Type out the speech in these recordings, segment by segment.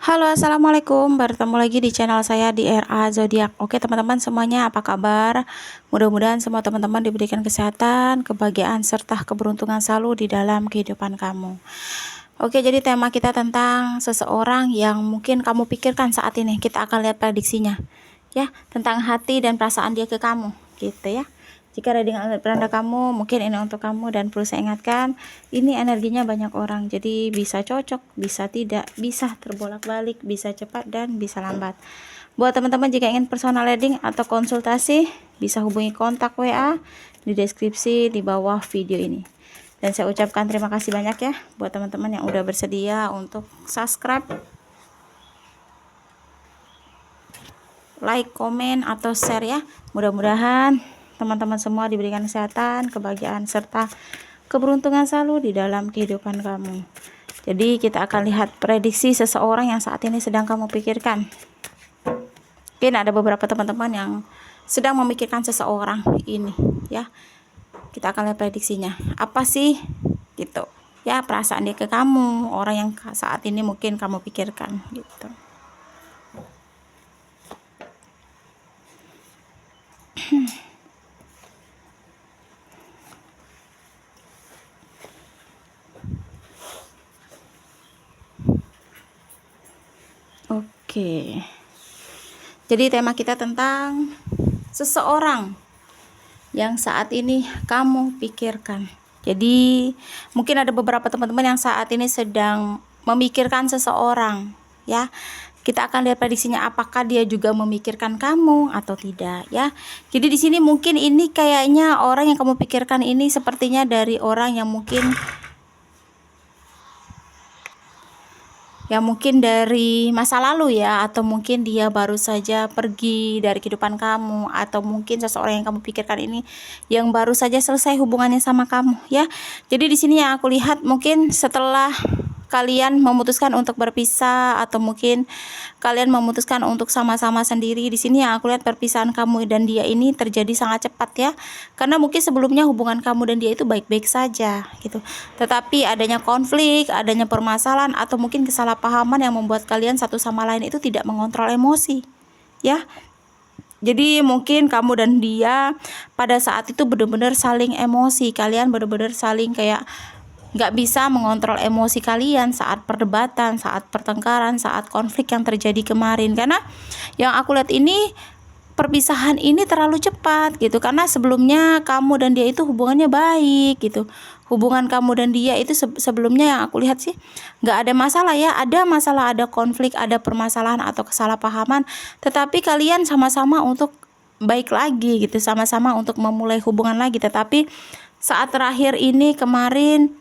Halo, assalamualaikum. Bertemu lagi di channel saya di RA Zodiak. Oke, teman-teman semuanya, apa kabar? Mudah-mudahan semua teman-teman diberikan kesehatan, kebahagiaan, serta keberuntungan selalu di dalam kehidupan kamu. Oke, jadi tema kita tentang seseorang yang mungkin kamu pikirkan saat ini. Kita akan lihat prediksinya, ya, tentang hati dan perasaan dia ke kamu, gitu ya. Jika reading beranda kamu, mungkin ini untuk kamu, dan perlu saya ingatkan, ini energinya banyak orang, jadi bisa cocok, bisa tidak, bisa terbolak-balik, bisa cepat dan bisa lambat. Buat teman-teman jika ingin personal reading atau konsultasi, bisa hubungi kontak WA di deskripsi di bawah video ini. Dan saya ucapkan terima kasih banyak ya buat teman-teman yang udah bersedia untuk subscribe, like, komen, atau share ya. Mudah-mudahan teman-teman semua diberikan kesehatan, kebahagiaan, serta keberuntungan selalu di dalam kehidupan kamu. Jadi kita akan lihat prediksi seseorang yang saat ini sedang kamu pikirkan. Mungkin ada beberapa teman-teman yang sedang memikirkan seseorang ini ya. Kita akan lihat prediksinya. Apa sih gitu ya, perasaan dia ke kamu, orang yang saat ini mungkin kamu pikirkan gitu. Oke. Jadi tema kita tentang seseorang yang saat ini kamu pikirkan. Jadi mungkin ada beberapa teman-teman yang saat ini sedang memikirkan seseorang ya. Kita akan lihat prediksinya, apakah dia juga memikirkan kamu atau tidak ya. Jadi di sini mungkin ini kayaknya orang yang kamu pikirkan ini sepertinya dari orang yang mungkin dari masa lalu ya, atau mungkin dia baru saja pergi dari kehidupan kamu, atau mungkin seseorang yang kamu pikirkan ini yang baru saja selesai hubungannya sama kamu ya. Jadi di sini yang aku lihat mungkin setelah kalian memutuskan untuk berpisah, atau mungkin kalian memutuskan untuk sama-sama sendiri, di sini yang aku lihat perpisahan kamu dan dia ini terjadi sangat cepat ya. Karena mungkin sebelumnya hubungan kamu dan dia itu baik-baik saja gitu. Tetapi adanya konflik, adanya permasalahan, atau mungkin kesalahpahaman yang membuat kalian satu sama lain itu tidak mengontrol emosi ya. Jadi mungkin kamu dan dia pada saat itu benar-benar saling emosi, kalian benar-benar saling kayak nggak bisa mengontrol emosi kalian saat perdebatan, saat pertengkaran, saat konflik yang terjadi kemarin. Karena yang aku lihat ini perpisahan ini terlalu cepat gitu, karena sebelumnya kamu dan dia itu hubungannya baik gitu. Hubungan kamu dan dia itu sebelumnya yang aku lihat sih nggak ada masalah ya. Ada masalah, ada konflik, ada permasalahan atau kesalahpahaman, tetapi kalian sama-sama untuk baik lagi gitu, sama-sama untuk memulai hubungan lagi. Tetapi saat terakhir ini kemarin,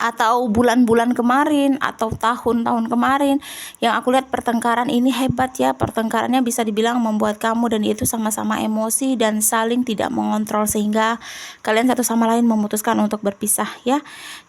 atau bulan-bulan kemarin, atau tahun-tahun kemarin, yang aku lihat pertengkaran ini hebat ya. Pertengkarannya bisa dibilang membuat kamu dan itu sama-sama emosi dan saling tidak mengontrol, sehingga kalian satu sama lain memutuskan untuk berpisah ya.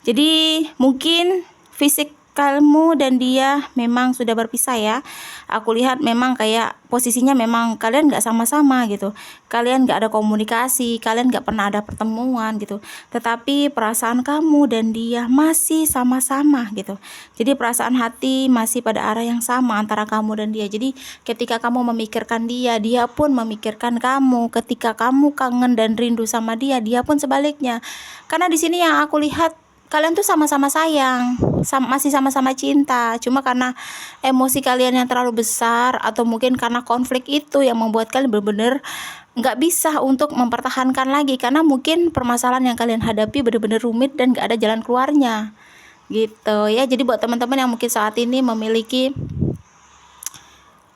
Jadi mungkin fisik kamu dan dia memang sudah berpisah ya. Aku lihat memang kayak posisinya memang kalian gak sama-sama gitu. Kalian gak ada komunikasi, kalian gak pernah ada pertemuan gitu. Tetapi perasaan kamu dan dia masih sama-sama gitu. Jadi perasaan hati masih pada arah yang sama antara kamu dan dia. Jadi ketika kamu memikirkan dia, dia pun memikirkan kamu. Ketika kamu kangen dan rindu sama dia, dia pun sebaliknya. Karena di sini yang aku lihat kalian tuh sama-sama sayang, masih sama-sama cinta. Cuma karena emosi kalian yang terlalu besar, atau mungkin karena konflik itu yang membuat kalian benar-benar nggak bisa untuk mempertahankan lagi. Karena mungkin permasalahan yang kalian hadapi benar-benar rumit dan nggak ada jalan keluarnya gitu ya. Jadi buat teman-teman yang mungkin saat ini memiliki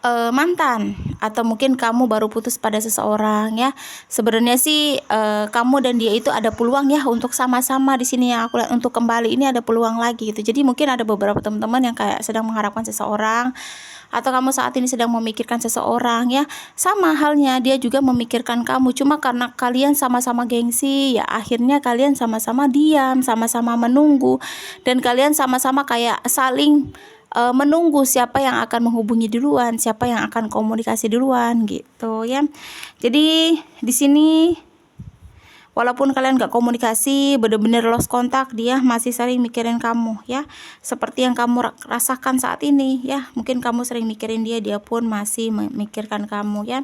mantan, atau mungkin kamu baru putus pada seseorang ya, sebenarnya sih kamu dan dia itu ada peluang ya untuk sama-sama. Di sini yang aku lihat untuk kembali ini ada peluang lagi gitu. Jadi mungkin ada beberapa teman-teman yang kayak sedang mengharapkan seseorang, atau kamu saat ini sedang memikirkan seseorang ya. Sama halnya dia juga memikirkan kamu, cuma karena kalian sama-sama gengsi ya, akhirnya kalian sama-sama diam, sama-sama menunggu, dan kalian sama-sama kayak saling menunggu siapa yang akan menghubungi duluan, siapa yang akan komunikasi duluan gitu ya. Jadi di sini walaupun kalian gak komunikasi, bener-bener lost kontak, dia masih sering mikirin kamu ya, seperti yang kamu rasakan saat ini ya. Mungkin kamu sering mikirin dia, dia pun masih memikirkan kamu ya.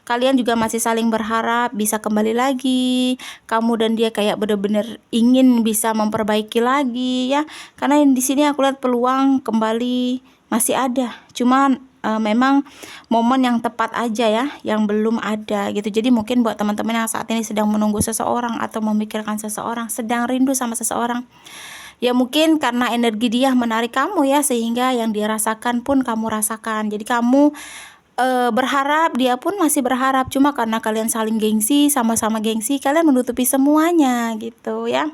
Kalian juga masih saling berharap bisa kembali lagi, kamu dan dia kayak bener-bener ingin bisa memperbaiki lagi ya, karena di sini aku lihat peluang kembali masih ada, cuman memang momen yang tepat aja ya yang belum ada gitu. Jadi mungkin buat teman-teman yang saat ini sedang menunggu seseorang atau memikirkan seseorang, sedang rindu sama seseorang, ya mungkin karena energi dia menarik kamu ya, sehingga yang dia rasakan pun kamu rasakan. Jadi kamu berharap, dia pun masih berharap, cuma karena kalian saling gengsi, sama-sama gengsi, kalian menutupi semuanya gitu ya.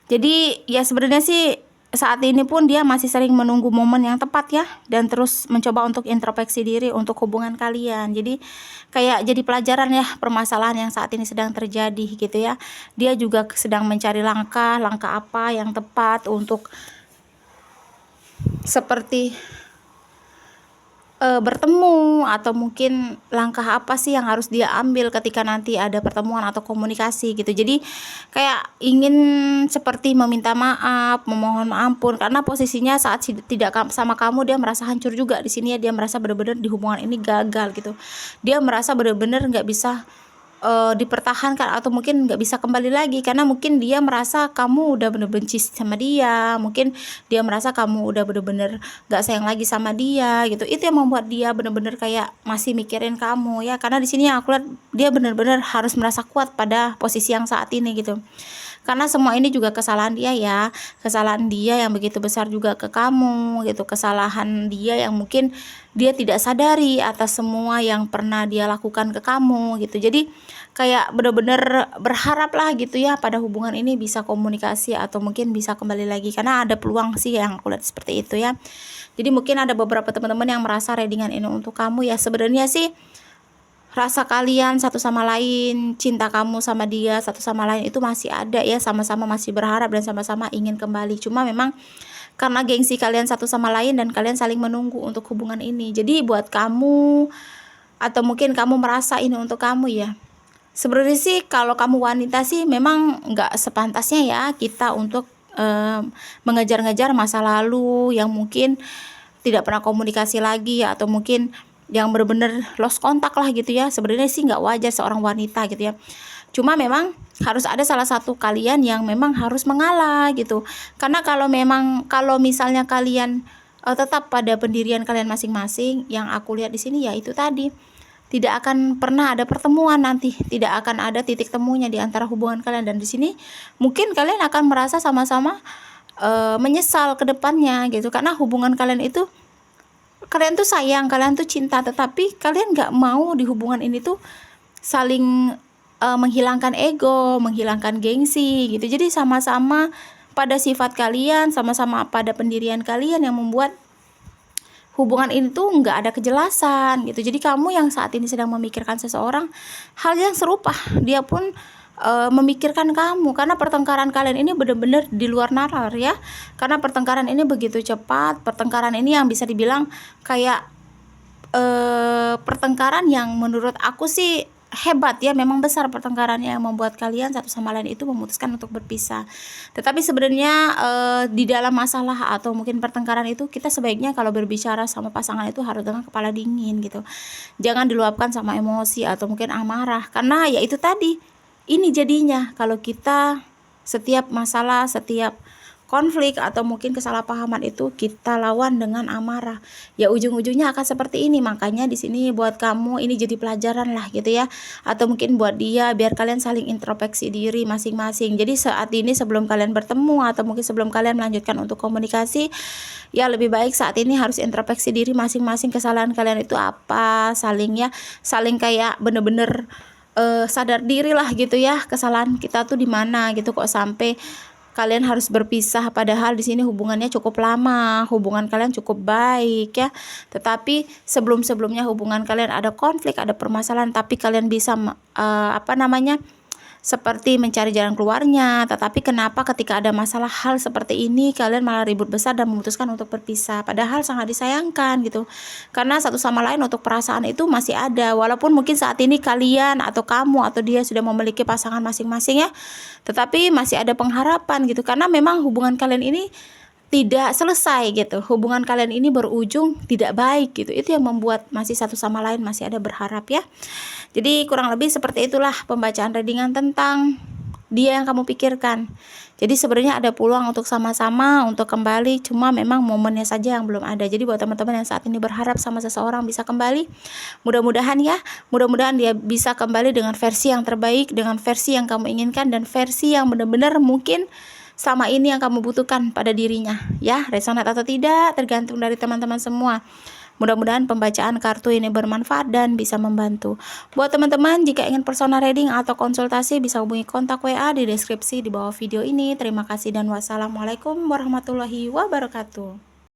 Jadi ya sebenarnya sih saat ini pun dia masih sering menunggu momen yang tepat ya, dan terus mencoba untuk introspeksi diri untuk hubungan kalian. Jadi kayak jadi pelajaran ya permasalahan yang saat ini sedang terjadi gitu ya. Dia juga sedang mencari langkah apa yang tepat untuk seperti bertemu, atau mungkin langkah apa sih yang harus dia ambil ketika nanti ada pertemuan atau komunikasi gitu. Jadi kayak ingin seperti meminta maaf, memohon ampun, karena posisinya saat tidak sama kamu dia merasa hancur juga di sini ya. Dia merasa benar-benar di hubungan ini gagal gitu. Dia merasa benar-benar nggak bisa dipertahankan atau mungkin nggak bisa kembali lagi, karena mungkin dia merasa kamu udah bener benci sama dia, mungkin dia merasa kamu udah bener-bener nggak sayang lagi sama dia gitu. Itu yang membuat dia bener-bener kayak masih mikirin kamu ya, karena di sini aku lihat dia bener-bener harus merasa kuat pada posisi yang saat ini gitu. Karena semua ini juga kesalahan dia ya, kesalahan dia yang begitu besar juga ke kamu gitu, kesalahan dia yang mungkin dia tidak sadari atas semua yang pernah dia lakukan ke kamu gitu. Jadi kayak bener-bener berharap lah gitu ya pada hubungan ini bisa komunikasi atau mungkin bisa kembali lagi, karena ada peluang sih yang aku lihat seperti itu ya. Jadi mungkin ada beberapa teman-teman yang merasa readingan ini untuk kamu ya. Sebenarnya sih rasa kalian satu sama lain, cinta kamu sama dia satu sama lain itu masih ada ya, sama-sama masih berharap dan sama-sama ingin kembali. Cuma memang karena gengsi kalian satu sama lain dan kalian saling menunggu untuk hubungan ini. Jadi buat kamu, atau mungkin kamu merasa ini untuk kamu ya, sebenarnya sih kalau kamu wanita sih memang nggak sepantasnya ya kita untuk mengejar-ngejar masa lalu yang mungkin tidak pernah komunikasi lagi, atau mungkin yang benar-benar lost kontak lah gitu ya. Sebenarnya sih nggak wajar seorang wanita gitu ya. Cuma memang harus ada salah satu kalian yang memang harus mengalah gitu. Karena kalau misalnya kalian tetap pada pendirian kalian masing-masing, yang aku lihat di sini ya itu tadi, tidak akan pernah ada pertemuan nanti, tidak akan ada titik temunya di antara hubungan kalian. Dan di sini mungkin kalian akan merasa sama-sama menyesal ke depannya gitu, karena hubungan kalian itu, kalian tuh sayang, kalian tuh cinta, tetapi kalian gak mau di hubungan ini tuh saling menghilangkan ego, menghilangkan gengsi gitu. Jadi sama-sama pada sifat kalian, sama-sama pada pendirian kalian yang membuat hubungan ini tuh nggak ada kejelasan gitu. Jadi kamu yang saat ini sedang memikirkan seseorang, hal yang serupa dia pun memikirkan kamu, karena pertengkaran kalian ini benar-benar di luar nalar ya. Karena pertengkaran ini begitu cepat, pertengkaran ini yang bisa dibilang kayak pertengkaran yang menurut aku sih hebat ya. Memang besar pertengkarannya yang membuat kalian satu sama lain itu memutuskan untuk berpisah. Tetapi sebenarnya di dalam masalah atau mungkin pertengkaran itu, kita sebaiknya kalau berbicara sama pasangan itu harus dengan kepala dingin gitu. Jangan diluapkan sama emosi atau mungkin amarah, karena ya itu tadi, ini jadinya kalau kita setiap masalah, setiap konflik atau mungkin kesalahpahaman itu kita lawan dengan amarah, ya ujung-ujungnya akan seperti ini. Makanya di sini buat kamu ini jadi pelajaran lah gitu ya, atau mungkin buat dia, biar kalian saling introspeksi diri masing-masing. Jadi saat ini sebelum kalian bertemu atau mungkin sebelum kalian melanjutkan untuk komunikasi, ya lebih baik saat ini harus introspeksi diri masing-masing, kesalahan kalian itu apa, saling kayak bener-bener sadar diri lah gitu ya, kesalahan kita tuh di mana gitu, kok sampai kalian harus berpisah, padahal di sini hubungannya cukup lama, hubungan kalian cukup baik ya. Tetapi sebelum-sebelumnya hubungan kalian ada konflik, ada permasalahan, tapi kalian bisa seperti mencari jalan keluarnya. Tetapi kenapa ketika ada masalah hal seperti ini kalian malah ribut besar dan memutuskan untuk berpisah, padahal sangat disayangkan gitu. Karena satu sama lain untuk perasaan itu masih ada, walaupun mungkin saat ini kalian atau kamu atau dia sudah memiliki pasangan masing-masing ya, tetapi masih ada pengharapan gitu. Karena memang hubungan kalian ini tidak selesai gitu, hubungan kalian ini berujung tidak baik gitu. Itu yang membuat masih satu sama lain masih ada berharap ya. Jadi kurang lebih seperti itulah pembacaan readingan tentang dia yang kamu pikirkan. Jadi sebenarnya ada peluang untuk sama-sama untuk kembali, cuma memang momennya saja yang belum ada. Jadi buat teman-teman yang saat ini berharap sama seseorang bisa kembali, mudah-mudahan ya, mudah-mudahan dia bisa kembali dengan versi yang terbaik, dengan versi yang kamu inginkan, dan versi yang benar-benar mungkin sama ini yang kamu butuhkan pada dirinya ya. Resonate atau tidak tergantung dari teman-teman semua. Mudah-mudahan pembacaan kartu ini bermanfaat dan bisa membantu. Buat teman-teman, jika ingin personal reading atau konsultasi bisa hubungi kontak WA di deskripsi di bawah video ini. Terima kasih dan wassalamualaikum warahmatullahi wabarakatuh.